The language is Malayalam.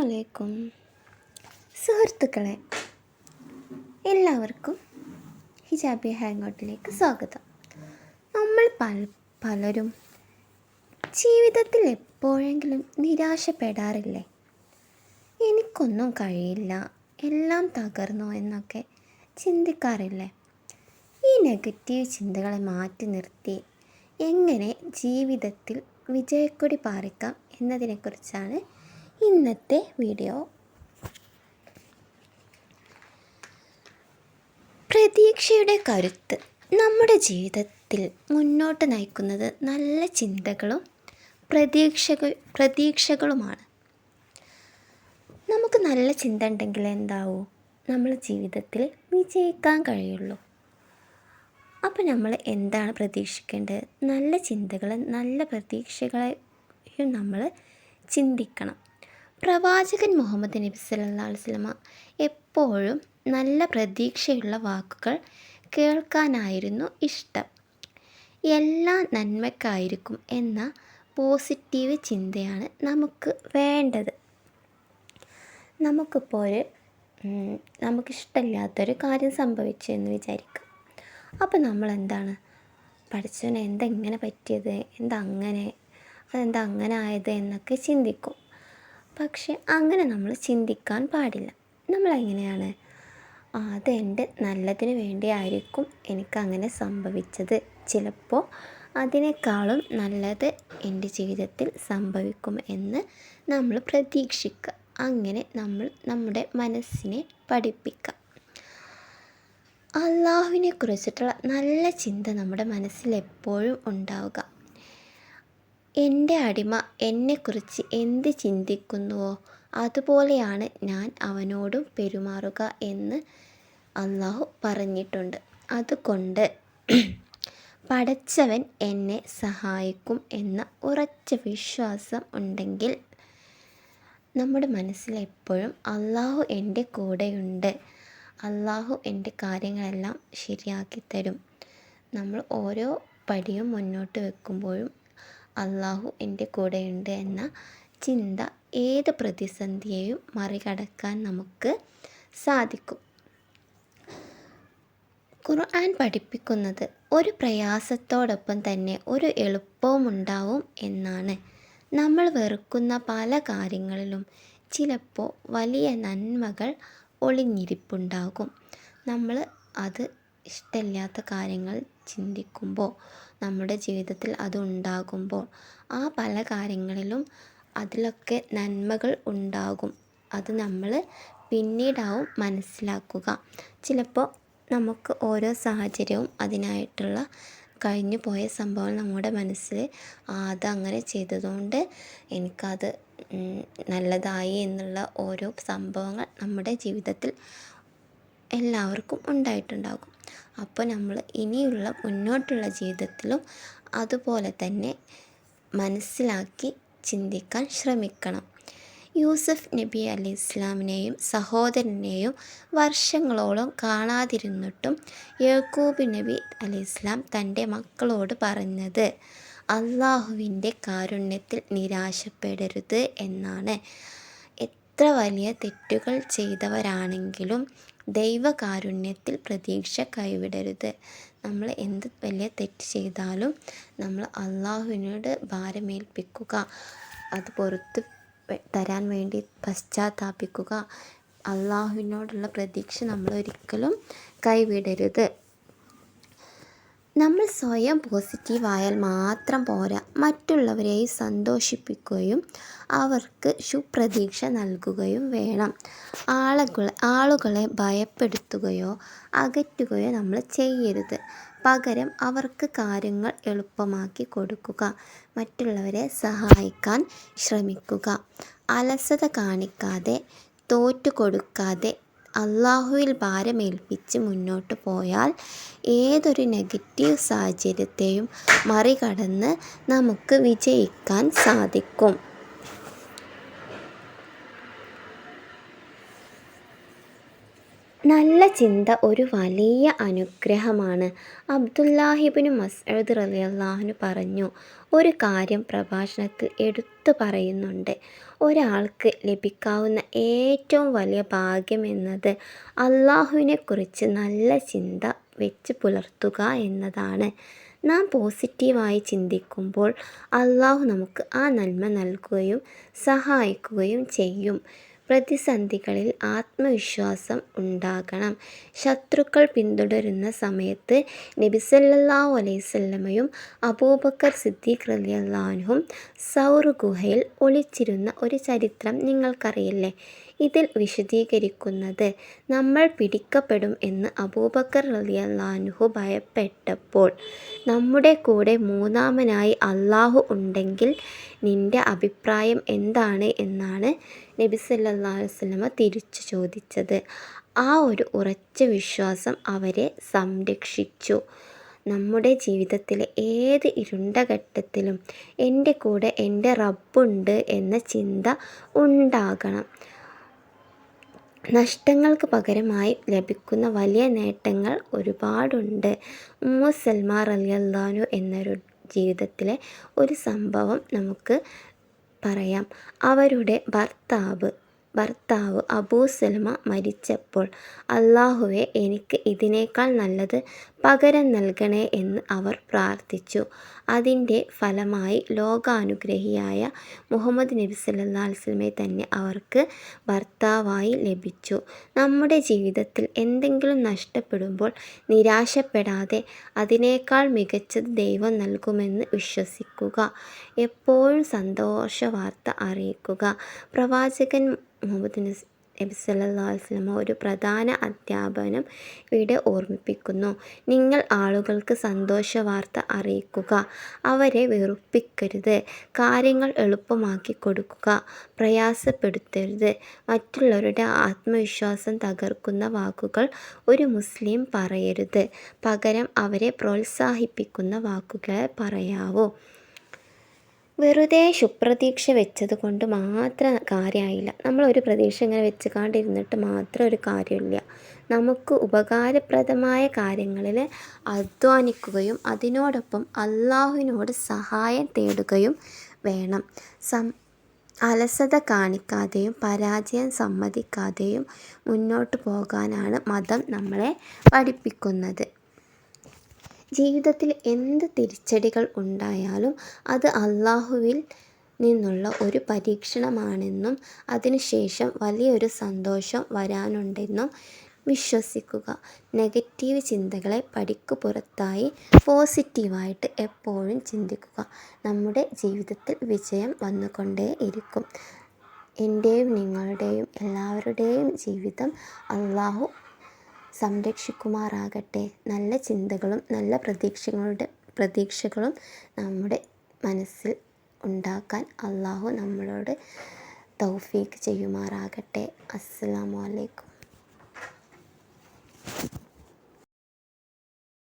അസ്സലാമലൈക്കും സുഹൃത്തുക്കളെ, എല്ലാവർക്കും ഹിജാബി ഹാങ് ഔട്ടിലേക്ക് സ്വാഗതം. നമ്മൾ പലരും ജീവിതത്തിൽ എപ്പോഴെങ്കിലും നിരാശപ്പെടാറില്ലേ? എനിക്കൊന്നും കഴിയില്ല, എല്ലാം തകർന്നു എന്നൊക്കെ ചിന്തിക്കാറില്ലേ? ഈ നെഗറ്റീവ് ചിന്തകളെ മാറ്റി നിർത്തി എങ്ങനെ ജീവിതത്തിൽ വിജയക്കൊടി പാറിക്കാം എന്നതിനെക്കുറിച്ചാണ് ഇന്നത്തെ വീഡിയോ. പ്രതീക്ഷയുടെ കരുത്ത് നമ്മുടെ ജീവിതത്തിൽ മുന്നോട്ട് നയിക്കുന്നത് നല്ല ചിന്തകളും പ്രതീക്ഷകളുമാണ്. നമുക്ക് നല്ല ചിന്ത ഉണ്ടെങ്കിൽ എന്താവും? നമ്മൾ ജീവിതത്തിൽ വിജയിക്കാൻ കഴിയുള്ളൂ. അപ്പോൾ നമ്മൾ എന്താണ് പ്രതീക്ഷിക്കേണ്ടത്? നല്ല ചിന്തകളും നല്ല പ്രതീക്ഷകളെയും നമ്മൾ ചിന്തിക്കണം. പ്രവാചകൻ മുഹമ്മദ് നബി സല്ലല്ലാഹു അലൈഹി വസല്ലമ എപ്പോഴും നല്ല പ്രതീക്ഷയുള്ള വാക്കുകൾ കേൾക്കാനായിരുന്നു ഇഷ്ടം. എല്ലാം നന്മയ്ക്കായിരിക്കും എന്ന പോസിറ്റീവ് ചിന്തയാണ് നമുക്ക് വേണ്ടത്. നമുക്കിപ്പോൾ നമുക്കിഷ്ടമില്ലാത്തൊരു കാര്യം സംഭവിച്ചു എന്ന് വിചാരിക്കുക. അപ്പോൾ നമ്മളെന്താണ്, പഠിച്ചവനെ എന്താ ഇങ്ങനെ പറ്റിയത്, അതെന്താ അങ്ങനെ ആയത് എന്നൊക്കെ ചിന്തിക്കും. പക്ഷെ അങ്ങനെ നമ്മൾ ചിന്തിക്കാൻ പാടില്ല. നമ്മളെങ്ങനെയാണ്, അതെൻ്റെ നല്ലതിന് വേണ്ടിയായിരിക്കും എനിക്കങ്ങനെ സംഭവിച്ചത്, ചിലപ്പോൾ അതിനേക്കാളും നല്ലത് എൻ്റെ ജീവിതത്തിൽ സംഭവിക്കും എന്ന് നമ്മൾ പ്രതീക്ഷിക്കുക. അങ്ങനെ നമ്മൾ നമ്മുടെ മനസ്സിനെ പഠിപ്പിക്കുക. അള്ളാഹുവിനെ കുറിച്ചിട്ടുള്ള നല്ല ചിന്ത നമ്മുടെ മനസ്സിൽ എപ്പോഴും ഉണ്ടാവുക. എൻ്റെ അടിമ എന്നെക്കുറിച്ച് എന്ത് ചിന്തിക്കുന്നുവോ അതുപോലെയാണ് ഞാൻ അവനോടും പെരുമാറുക എന്ന് അള്ളാഹു പറഞ്ഞിട്ടുണ്ട്. അതുകൊണ്ട് പടച്ചവൻ എന്നെ സഹായിക്കും എന്ന ഉറച്ച വിശ്വാസം ഉണ്ടെങ്കിൽ നമ്മുടെ മനസ്സിൽ എപ്പോഴും അള്ളാഹു എൻ്റെ കൂടെയുണ്ട്, അള്ളാഹു എൻ്റെ കാര്യങ്ങളെല്ലാം ശരിയാക്കി തരും. നമ്മൾ ഓരോ പടിയും മുന്നോട്ട് വെക്കുമ്പോഴും അള്ളാഹു എൻ്റെ കൂടെയുണ്ട് എന്ന ചിന്ത ഏത് പ്രതിസന്ധിയെയും മറികടക്കാൻ നമുക്ക് സാധിക്കും. ഖുർആൻ പഠിപ്പിക്കുന്നത് ഒരു പ്രയാസത്തോടൊപ്പം തന്നെ ഒരു എളുപ്പവും ഉണ്ടാവും എന്നാണ്. നമ്മൾ വെറുക്കുന്ന പല കാര്യങ്ങളിലും ചിലപ്പോൾ വലിയ നന്മകൾ ഒളിഞ്ഞിരിപ്പുണ്ടാകും. നമ്മൾ അത് ഇഷ്ടമില്ലാത്ത കാര്യങ്ങൾ ചിന്തിക്കുമ്പോൾ, നമ്മുടെ ജീവിതത്തിൽ അതുണ്ടാകുമ്പോൾ ആ പല കാര്യങ്ങളിലും അതിലൊക്കെ നന്മകൾ ഉണ്ടാകും. അത് നമ്മൾ പിന്നീടാവും മനസ്സിലാക്കുക. ചിലപ്പോൾ നമുക്ക് ഓരോ സാഹചര്യവും അതിനായിട്ടുള്ള കഴിഞ്ഞു പോയ സംഭവം നമ്മുടെ മനസ്സിൽ അതങ്ങനെ ചെയ്തതുകൊണ്ട് എനിക്കത് നല്ലതായി എന്നുള്ള ഓരോ സംഭവങ്ങൾ നമ്മുടെ ജീവിതത്തിൽ എല്ലാവർക്കും ഉണ്ടായിട്ടുണ്ടാകും. അപ്പോൾ നമ്മൾ ഇനിയുള്ള മുന്നോട്ടുള്ള ജീവിതത്തിലും അതുപോലെ തന്നെ മനസ്സിലാക്കി ചിന്തിക്കാൻ ശ്രമിക്കണം. യൂസുഫ് നബി അലൈഹി ഇസ്ലാമിനെയും സഹോദരനെയും വർഷങ്ങളോളം കാണാതിരുന്നിട്ടും യാക്കൂബ് നബി അലൈഹി ഇസ്ലാം തൻ്റെ മക്കളോട് പറഞ്ഞത് അള്ളാഹുവിൻ്റെ കാരുണ്യത്തിൽ നിരാശപ്പെടരുത് എന്നാണ്. എത്ര വലിയ തെറ്റുകൾ ചെയ്തവരാണെങ്കിലും ദൈവകാരുണ്യത്തിൽ പ്രതീക്ഷ കൈവിടരുത്. നമ്മൾ എന്ത് വലിയ തെറ്റ് ചെയ്താലും നമ്മൾ അള്ളാഹുവിനോട് ഭാരമേൽപ്പിക്കുക, അത് പുറത്ത് തരാൻ വേണ്ടി പശ്ചാത്താപിക്കുക. അള്ളാഹുവിനോടുള്ള പ്രതീക്ഷ നമ്മളൊരിക്കലും കൈവിടരുത്. നമ്മൾ സ്വയം പോസിറ്റീവായാൽ മാത്രം പോരാ, മറ്റുള്ളവരെയും സന്തോഷിപ്പിക്കുകയും അവർക്ക് ശുപ്രതീക്ഷ നൽകുകയും വേണം. ആളുകളെ ഭയപ്പെടുത്തുകയോ അകറ്റുകയോ നമ്മൾ ചെയ്യരുത്. പകരം അവർക്ക് കാര്യങ്ങൾ എളുപ്പമാക്കി കൊടുക്കുക. മറ്റുള്ളവരെ സഹായിക്കാൻ ശ്രമിക്കുക. അലസത കാണിക്കാതെ, തോറ്റുകൊടുക്കാതെ അള്ളാഹുവിൽ ഭാരമേൽപ്പിച്ച് മുന്നോട്ട് പോയാൽ ഏതൊരു നെഗറ്റീവ് സാഹചര്യത്തെയും മറികടന്ന് നമുക്ക് വിജയിക്കാൻ സാധിക്കും. നല്ല ചിന്ത ഒരു വലിയ അനുഗ്രഹമാണ്. അബ്ദുല്ലാഹിബ്നു മസ്ഊദ് റളിയല്ലാഹു പറഞ്ഞു, ഒരു കാര്യം പ്രഭാഷണത്തിൽ എടുത്തു പറയുന്നുണ്ട്. ഒരാൾക്ക് ലഭിക്കാവുന്ന ഏറ്റവും വലിയ ഭാഗ്യം എന്നത് അല്ലാഹുവിനെക്കുറിച്ച് നല്ല ചിന്ത വെച്ച് പുലർത്തുക എന്നതാണ്. നാം പോസിറ്റീവായി ചിന്തിക്കുമ്പോൾ അല്ലാഹു നമുക്ക് ആ നന്മ നൽകുകയും സഹായിക്കുകയും ചെയ്യും. പ്രതിസന്ധികളിൽ ആത്മവിശ്വാസം ഉണ്ടാകണം. ശത്രുക്കൾ പിന്തുടരുന്ന സമയത്ത് നബി സല്ലല്ലാഹു അലൈഹി വസല്ലമയും അബൂബക്കർ സിദ്ദീഖ് റളിയല്ലാഹു അൻഹും സൗർ ഗുഹയിൽ ഒളിച്ചിരുന്ന ഒരു ചരിത്രം നിങ്ങൾക്കറിയില്ലേ? ഇതിൽ വിശദീകരിക്കുന്നത്, നമ്മൾ പിടിക്കപ്പെടും എന്ന് അബൂബക്കർ റളിയല്ലാഹു അൻഹു ഭയപ്പെട്ടപ്പോൾ നമ്മുടെ കൂടെ മൂന്നാമനായി അല്ലാഹു ഉണ്ടെങ്കിൽ നിന്റെ അഭിപ്രായം എന്താണ് എന്നാണ് നബി സല്ലല്ലാഹു അലൈഹി വസല്ലമ തിരിച്ചു ചോദിച്ചത്. ആ ഒരു ഉറച്ച വിശ്വാസം അവരെ സംരക്ഷിച്ചു. നമ്മുടെ ജീവിതത്തിലെ ഏത് ഇരുണ്ട ഘട്ടത്തിലും എൻ്റെ കൂടെ എൻ്റെ റബ്ബുണ്ട് എന്ന ചിന്ത ഉണ്ടാകണം. നഷ്ടങ്ങൾക്ക് പകരമായി ലഭിക്കുന്ന വലിയ നേട്ടങ്ങൾ ഒരുപാടുണ്ട്. ഉമ്മു സൽമ റളിയല്ലാഹു എന്നൊരു ജീവിതത്തിലെ ഒരു സംഭവം നമുക്ക് പറയാം. അവരുടെ ഭർത്താവ് അബൂ സൽമ മരിച്ചപ്പോൾ, അല്ലാഹുവേ, എനിക്ക് ഇതിനേക്കാൾ നല്ലത് പകരം നൽകണേ എന്ന് അവർ പ്രാർത്ഥിച്ചു. അതിൻ്റെ ഫലമായി ലോകാനുഗ്രഹിയായ മുഹമ്മദ് നബി സല്ലല്ലാഹു അലൈഹി വസല്ലമയെ തന്നെ അവർക്ക് ഭർത്താവായി ലഭിച്ചു. നമ്മുടെ ജീവിതത്തിൽ എന്തെങ്കിലും നഷ്ടപ്പെടുമ്പോൾ നിരാശപ്പെടാതെ അതിനേക്കാൾ മികച്ചത് ദൈവം നൽകുമെന്ന് വിശ്വസിക്കുക. എപ്പോഴും സന്തോഷവാർത്ത അറിയിക്കുക. പ്രവാചകൻ മുഹമ്മദ് നബി സല്ലല്ലാഹു അലൈഹി വസല്ലമ ഒരു പ്രധാന അധ്യാപനം ഇവിടെ ഓർമ്മിപ്പിക്കുന്നു. നിങ്ങൾ ആളുകൾക്ക് സന്തോഷവാർത്ത അറിയിക്കുക. അവരെ വെറുപ്പിക്കരുത്. കാര്യങ്ങൾ എളുപ്പമാക്കി കൊടുക്കുക. പ്രയാസപ്പെടുത്തരുത്. മറ്റുള്ളവരുടെ ആത്മവിശ്വാസം തകർക്കുന്ന വാക്കുകൾ ഒരു മുസ്ലിം പറയരുത്. പകരം അവരെ പ്രോത്സാഹിപ്പിക്കുന്ന വാക്കുകളെ പറയാവൂ. വെറുതെ ശുപ്രതീക്ഷ വെച്ചത് കൊണ്ട് മാത്രം കാര്യമായില്ല. നമ്മളൊരു പ്രതീക്ഷ ഇങ്ങനെ വെച്ചുകൊണ്ടിരുന്നിട്ട് മാത്രം ഒരു കാര്യമില്ല. നമുക്ക് ഉപകാരപ്രദമായ കാര്യങ്ങളിൽ അധ്വാനിക്കുകയും അതിനോടൊപ്പം അല്ലാഹുവിനോട് സഹായം തേടുകയും വേണം. അലസത കാണിക്കാതെയും പരാജയം സമ്മതിക്കാതെയും മുന്നോട്ട് പോകാനാണ് മതം നമ്മളെ പഠിപ്പിക്കുന്നത്. ജീവിതത്തിൽ എന്ത് തിരിച്ചടികൾ ഉണ്ടായാലും അത് അല്ലാഹുവിൽ നിന്നുള്ള ഒരു പരീക്ഷണമാണെന്നും അതിനുശേഷം വലിയൊരു സന്തോഷം വരാനുണ്ടെന്നും വിശ്വസിക്കുക. നെഗറ്റീവ് ചിന്തകളെ പടിക്ക് പുറത്തായി പോസിറ്റീവായിട്ട് എപ്പോഴും ചിന്തിക്കുക. നമ്മുടെ ജീവിതത്തിൽ വിജയം വന്നുകൊണ്ടേ ഇരിക്കും. എൻ്റെയും നിങ്ങളുടെയും എല്ലാവരുടെയും ജീവിതം അല്ലാഹു സംരക്ഷിക്കുമാറാകട്ടെ. നല്ല ചിന്തകളും നല്ല പ്രതീക്ഷകളും നമ്മുടെ മനസ്സിൽ ഉണ്ടാക്കാൻ അല്ലാഹു നമ്മളോട് തൗഫീക്ക് ചെയ്യുമാറാകട്ടെ. അസ്സലാമു അലൈക്കും.